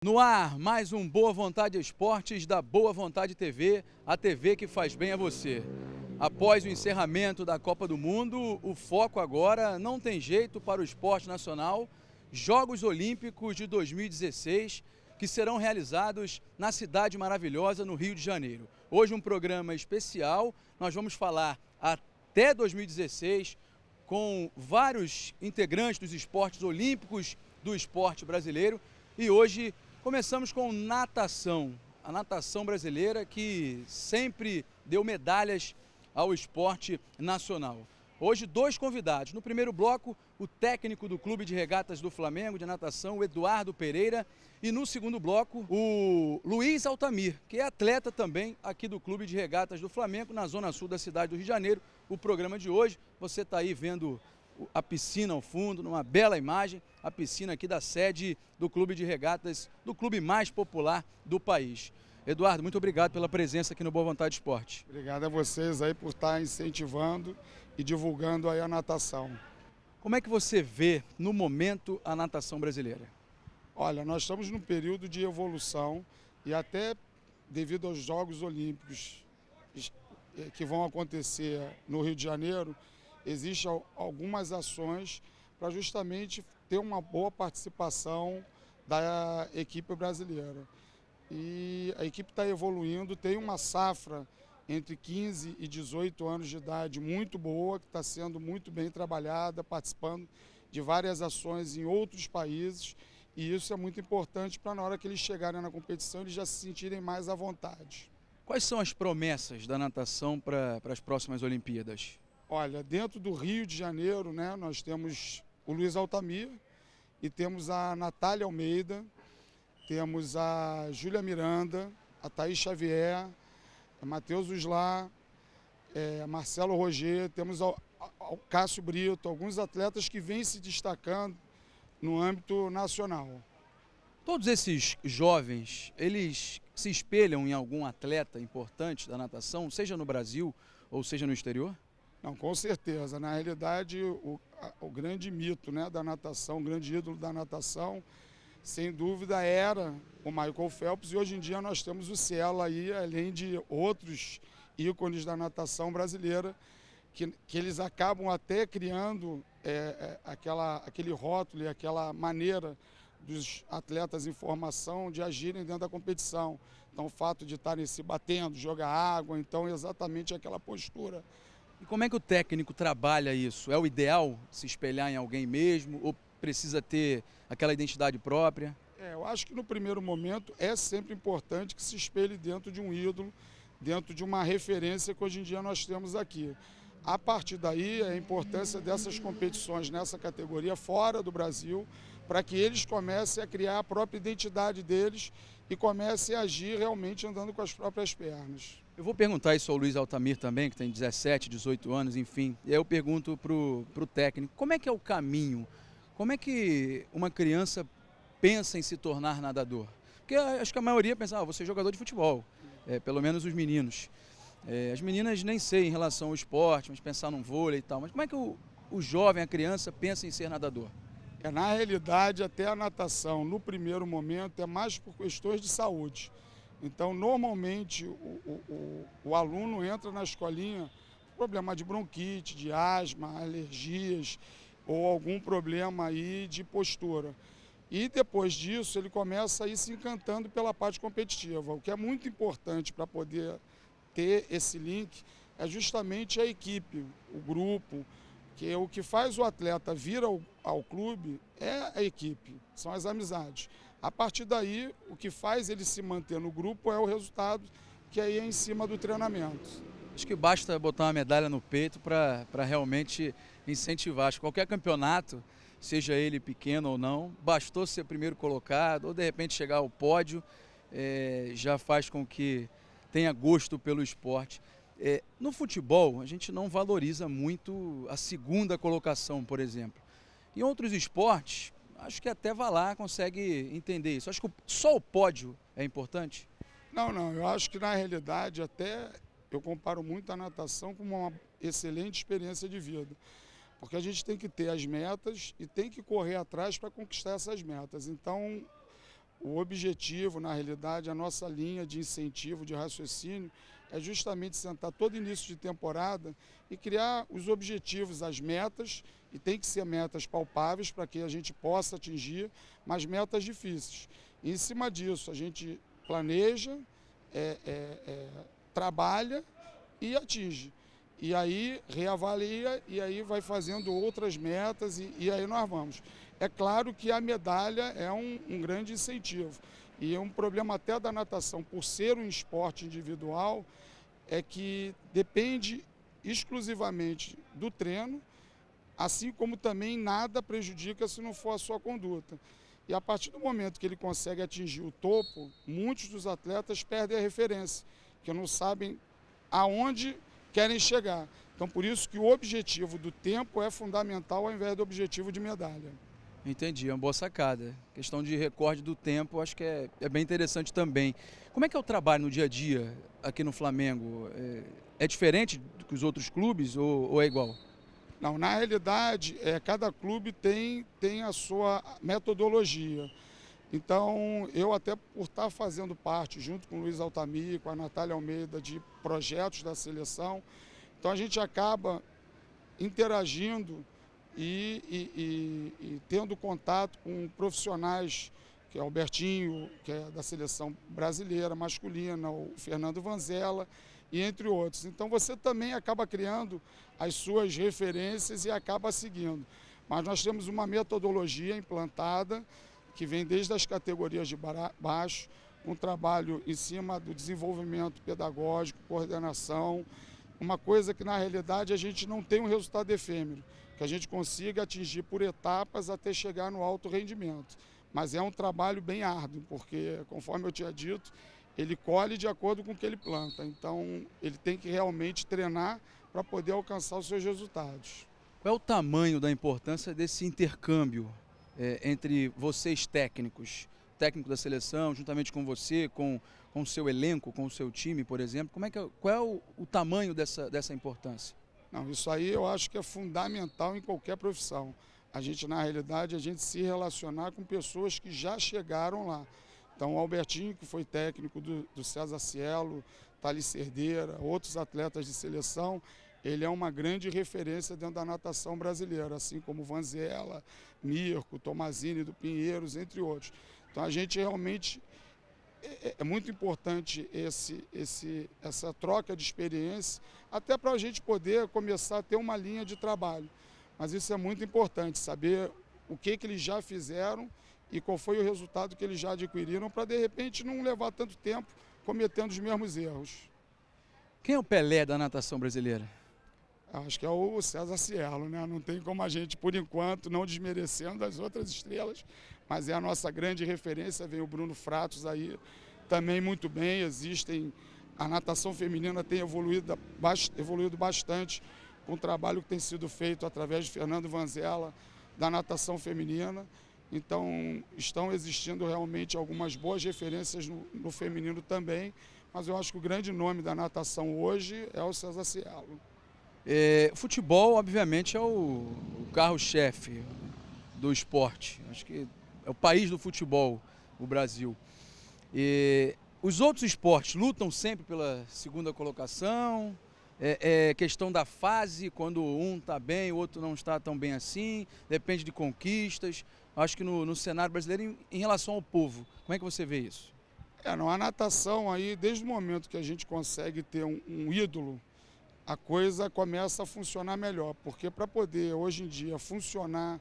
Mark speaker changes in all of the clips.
Speaker 1: No ar, mais um Boa Vontade Esportes da Boa Vontade TV, a TV que faz bem a você. Após o encerramento da Copa do Mundo, o foco agora não tem jeito para o esporte nacional, Jogos Olímpicos de 2016, que serão realizados na cidade maravilhosa, no Rio de Janeiro. Hoje um programa especial, nós vamos falar até 2016 com vários integrantes dos esportes olímpicos do esporte brasileiro e hoje começamos com natação, a natação brasileira que sempre deu medalhas ao esporte nacional. Hoje dois convidados. No primeiro bloco, o técnico do Clube de Regatas do Flamengo de natação, o Eduardo Pereira. E no segundo bloco, o Luiz Altamir, que é atleta também aqui do Clube de Regatas do Flamengo, na zona sul da cidade do Rio de Janeiro. O programa de hoje, você está aí vendo a piscina ao fundo, numa bela imagem, a piscina aqui da sede do Clube de Regatas, do clube mais popular do país. Eduardo, muito obrigado pela presença aqui no Boa Vontade Esporte.
Speaker 2: Obrigado a vocês aí por estar incentivando e divulgando aí a natação.
Speaker 1: Como é que você vê, no momento, a natação brasileira?
Speaker 2: Olha, nós estamos num período de evolução e até devido aos Jogos Olímpicos que vão acontecer no Rio de Janeiro, existem algumas ações para justamente ter uma boa participação da equipe brasileira. E a equipe está evoluindo, tem uma safra entre 15 e 18 anos de idade muito boa, que está sendo muito bem trabalhada, participando de várias ações em outros países, e isso é muito importante para na hora que eles chegarem na competição eles já se sentirem mais à vontade.
Speaker 1: Quais são as promessas da natação para as próximas Olimpíadas?
Speaker 2: Olha, dentro do Rio de Janeiro, né, nós temos o Luiz Altamir e temos a Natália Almeida, temos a Júlia Miranda, a Thaís Xavier, a Matheus Uslá, Marcelo Roger, temos o Cássio Brito, alguns atletas que vêm se destacando no âmbito nacional.
Speaker 1: Todos esses jovens, eles se espelham em algum atleta importante da natação, seja no Brasil ou seja no exterior?
Speaker 2: Não, com certeza. Na realidade, o grande mito, né, da natação, o grande ídolo da natação, sem dúvida era o Michael Phelps, e hoje em dia nós temos o Cielo aí, além de outros ícones da natação brasileira, que eles acabam até criando aquele rótulo e aquela maneira dos atletas em formação de agirem dentro da competição. Então o fato de estarem se batendo, jogar água, então exatamente aquela postura.
Speaker 1: E como é que o técnico trabalha isso? É o ideal se espelhar em alguém mesmo ou precisa ter aquela identidade própria?
Speaker 2: Eu acho que no primeiro momento é sempre importante que se espelhe dentro de um ídolo, dentro de uma referência que hoje em dia nós temos aqui. A partir daí, a importância dessas competições nessa categoria fora do Brasil, para que eles comecem a criar a própria identidade deles e comecem a agir realmente andando com as próprias pernas.
Speaker 1: Eu vou perguntar isso ao Luiz Altamir também, que tem 17, 18 anos, enfim. E aí eu pergunto para o técnico, como é que é o caminho? Como é que uma criança pensa em se tornar nadador? Porque acho que a maioria pensa, vou ser jogador de futebol, pelo menos os meninos. As meninas nem sei em relação ao esporte, mas pensar num vôlei e tal. Mas como é que o jovem, a criança, pensa em ser nadador?
Speaker 2: Na realidade, até a natação, no primeiro momento, é mais por questões de saúde. Então, normalmente, o aluno entra na escolinha com problema de bronquite, de asma, alergias ou algum problema aí de postura. E depois disso, ele começa a ir se encantando pela parte competitiva. O que é muito importante para poder ter esse link é justamente a equipe, o grupo, que o que faz o atleta vir ao clube é a equipe, são as amizades. A partir daí, o que faz ele se manter no grupo é o resultado, que aí é em cima do treinamento.
Speaker 1: Acho que basta botar uma medalha no peito para realmente incentivar. Acho que qualquer campeonato, seja ele pequeno ou não, bastou ser primeiro colocado ou de repente chegar ao pódio, já faz com que tenha gosto pelo esporte. No futebol, a gente não valoriza muito a segunda colocação, por exemplo. Em outros esportes, acho que até vai lá, consegue entender isso. Acho que só o pódio é importante?
Speaker 2: Não, eu acho que na realidade até eu comparo muito a natação com uma excelente experiência de vida. Porque a gente tem que ter as metas e tem que correr atrás para conquistar essas metas. Então, o objetivo, na realidade, a nossa linha de incentivo, de raciocínio, é justamente sentar todo início de temporada e criar os objetivos, as metas, e tem que ser metas palpáveis para que a gente possa atingir, mas metas difíceis. E, em cima disso, a gente planeja, trabalha e atinge. E aí reavalia e aí vai fazendo outras metas e aí nós vamos. É claro que a medalha é um grande incentivo. E é um problema até da natação, por ser um esporte individual, é que depende exclusivamente do treino, assim como também nada prejudica se não for a sua conduta. E a partir do momento que ele consegue atingir o topo, muitos dos atletas perdem a referência, que não sabem aonde querem chegar. Então, por isso que o objetivo do tempo é fundamental ao invés do objetivo de medalha.
Speaker 1: Entendi, é uma boa sacada. Questão de recorde do tempo, acho que é bem interessante também. Como é que é o trabalho no dia a dia aqui no Flamengo? É diferente do que os outros clubes ou é igual?
Speaker 2: Não, na realidade, cada clube tem a sua metodologia. Então, eu até por estar fazendo parte, junto com o Luiz Altamir, com a Natália Almeida, de projetos da seleção, então a gente acaba interagindo e tendo contato com profissionais, que é o Albertinho, que é da seleção brasileira masculina, o Fernando Vanzella, e entre outros. Então você também acaba criando as suas referências e acaba seguindo. Mas nós temos uma metodologia implantada que vem desde as categorias de baixo, um trabalho em cima do desenvolvimento pedagógico, coordenação, uma coisa que na realidade a gente não tem um resultado efêmero, que a gente consiga atingir por etapas até chegar no alto rendimento. Mas é um trabalho bem árduo, porque, conforme eu tinha dito, ele colhe de acordo com o que ele planta. Então, ele tem que realmente treinar para poder alcançar os seus resultados.
Speaker 1: Qual é o tamanho da importância desse intercâmbio entre vocês técnicos, técnico da seleção, juntamente com você, com o seu elenco, com o seu time, por exemplo? Qual é o tamanho dessa importância?
Speaker 2: Não, isso aí eu acho que é fundamental em qualquer profissão. A gente, na realidade, a gente se relacionar com pessoas que já chegaram lá. Então, o Albertinho, que foi técnico do César Cielo, Thalys Cerdeira, outros atletas de seleção, ele é uma grande referência dentro da natação brasileira, assim como Vanzella, Mirko, Tomazini do Pinheiros, entre outros. Então, a gente realmente... É muito importante essa troca de experiência, até para a gente poder começar a ter uma linha de trabalho. Mas isso é muito importante, saber o que eles já fizeram e qual foi o resultado que eles já adquiriram, para de repente não levar tanto tempo cometendo os mesmos erros.
Speaker 1: Quem é o Pelé da natação brasileira?
Speaker 2: Acho que é o César Cielo, né? Não tem como a gente, por enquanto, não desmerecendo as outras estrelas, mas é a nossa grande referência. Vem o Bruno Fratos aí também muito bem. A natação feminina tem evoluído bastante com o trabalho que tem sido feito através de Fernando Vanzella, da natação feminina. Então, estão existindo realmente algumas boas referências no feminino também, mas eu acho que o grande nome da natação hoje é o César Cielo.
Speaker 1: Futebol, obviamente, é o carro-chefe do esporte. Acho que é o país do futebol, o Brasil. Os outros esportes lutam sempre pela segunda colocação. É questão da fase, quando um está bem, o outro não está tão bem assim. Depende de conquistas. Acho que no cenário brasileiro, em relação ao povo, como é que você vê isso?
Speaker 2: Não, a natação aí, desde o momento que a gente consegue ter um ídolo, a coisa começa a funcionar melhor, porque para poder, hoje em dia, funcionar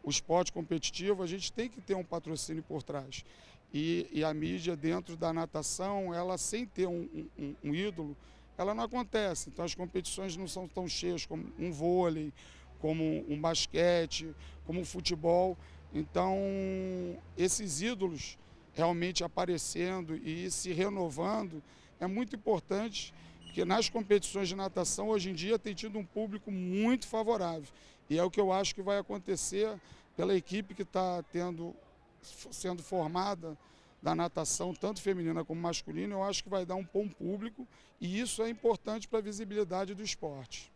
Speaker 2: o esporte competitivo, a gente tem que ter um patrocínio por trás. E a mídia dentro da natação, ela sem ter um ídolo, ela não acontece. Então as competições não são tão cheias como um vôlei, como um basquete, como um futebol. Então esses ídolos realmente aparecendo e se renovando é muito importante, porque nas competições de natação, hoje em dia, tem tido um público muito favorável. E é o que eu acho que vai acontecer pela equipe que está sendo formada da natação, tanto feminina como masculina. Eu acho que vai dar um bom público e isso é importante para a visibilidade do esporte.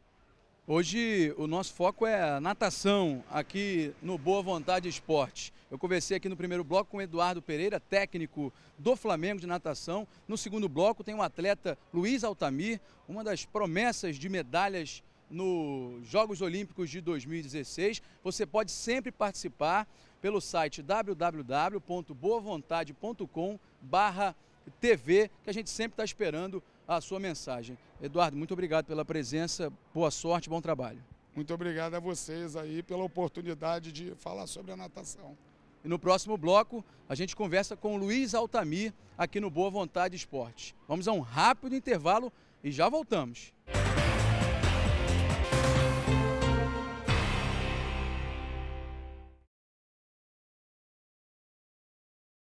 Speaker 1: Hoje o nosso foco é a natação aqui no Boa Vontade Esportes. Eu conversei aqui no primeiro bloco com o Eduardo Pereira, técnico do Flamengo de natação. No segundo bloco tem o atleta Luiz Altamir, uma das promessas de medalhas nos Jogos Olímpicos de 2016. Você pode sempre participar pelo site www.boavontade.com/TV, que a gente sempre está esperando a sua mensagem. Eduardo, muito obrigado pela presença, boa sorte, bom trabalho.
Speaker 2: Muito obrigado a vocês aí pela oportunidade de falar sobre a natação.
Speaker 1: E no próximo bloco, a gente conversa com o Luiz Altamir aqui no Boa Vontade Esportes. Vamos a um rápido intervalo e já voltamos.